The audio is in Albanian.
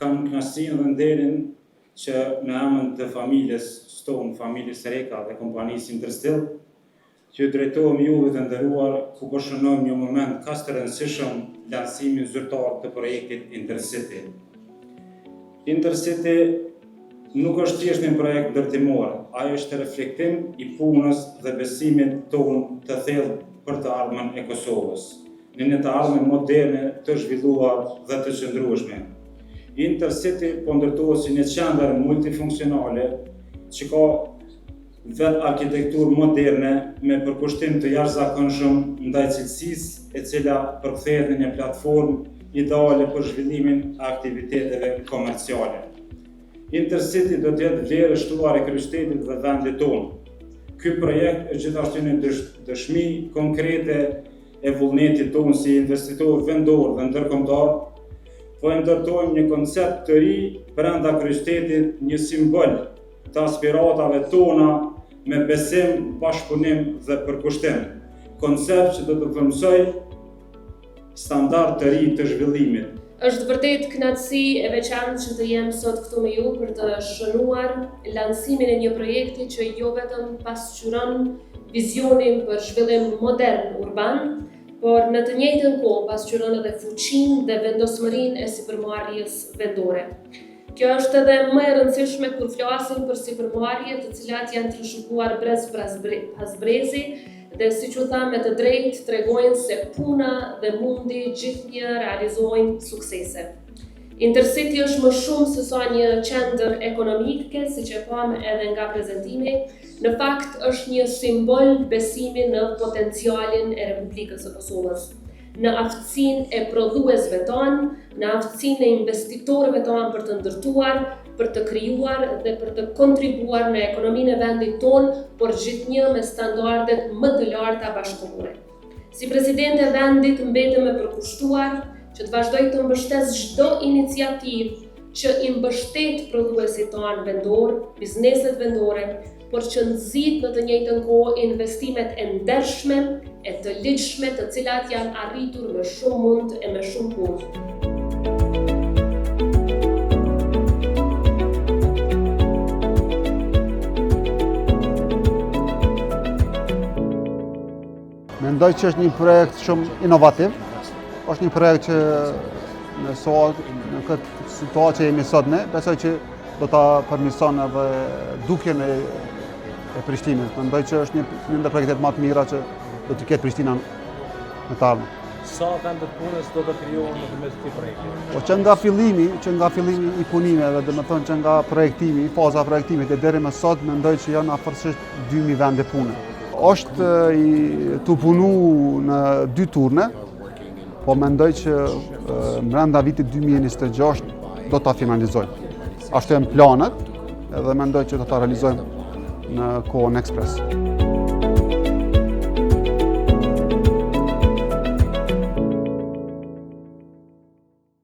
kam kënaqësinë dhe nderin që në emër të familjes tonë, familjes Reka dhe kompanisë Interstill, që drejtohem juve të nderuar ku po shënojmë një moment kaq të rëndësishëm lancimin zyrtar të projektit Intercity. Intercity nuk është thjesht një projekt ndërtimor, ai është reflektim i punës dhe besimit tonë të thellë për të ardhmen e Kosovës, në një të ardhmen moderne, të zhvilluar dhe të qëndrueshme. Intercity po ndërtohet si një qendër multifunksionale që ka vetë arkitekturë moderne me përkushtim të jashtëzakonshëm ndaj cilësisë e cila përkthehet në një platformë ideale për zhvillimin e aktiviteteve komerciale. Intercity do të jetë vlerë shtuar e kryeqytetit dhe vendit tonë. Ky projekt është gjithashtu një dëshmi konkrete e vullnetit tonë si investitor vendor dhe ndërkombëtar, po ndërtojmë një koncept të ri brenda kryeqytetit, një simbol të aspiratave tona me besim, bashkëpunim dhe përkushtim. Koncept që do të përmirësoj standard të ri të zhvillimit. Është vërtet kënaqësi e veçantë që të jem sot këtu me ju për të shënuar lancimin e një projekti që jo vetëm pasqyron vizionin për zhvillim modern urban, por në të njëjtën kohë pasqyron edhe fuqinë dhe vendosmërinë e sipërmarrjes vendore. Kjo është edhe më e rëndësishme kur flasim për sipërmarrje të cilat janë trashëguar brez pas brezi dhe siç u tha me të drejtë tregojnë se puna dhe mundi gjithnjë realizojnë suksese. Intercity është më shumë se sa një qendër ekonomike, siç e pam edhe nga prezantimi, në fakt është një simbol besimi në potencialin e Republikës së Kosovës, në aftësinë e prodhuesve tonë, në aftësinë e investitorëve tonë për të ndërtuar, për të krijuar dhe për të kontribuar në ekonominë e vendit tonë, por gjithnjë me standardet më të larta bashkëkohore. Si presidente e vendit mbetem e përkushtuar që të vazhdoj të mbështes çdo iniciativë që i mbështet prodhuesit tonë vendor, bizneset vendore, por që nxit në të njëjtën kohë investimet e ndershme, e të ligjshme, të cilat janë arritur me shumë mund e me shumë punë. Mendoj që është një projekt shumë inovativ, është një projekt që në këtë situatë që jemi sot ne, besoj që do ta përmirëson edhe dukjen e Prishtinës. Mendoj që është një ndër projektet më të mira që do të ketë Prishtina në të ardhmen. Sa vendet punës do të krijohen nëpërmjet këtij projekti? Po që nga fillimi i punimeve, domethënë që nga projektimi, faza e projektimit deri më sot, mendoj që janë afërsisht 2000 vende pune. Është të punu në 2 turne, po mendoj që brenda vitit 2026 do ta finalizojmë. Ashtu janë planet edhe mendoj që do ta realizojmë në kohën ekspres.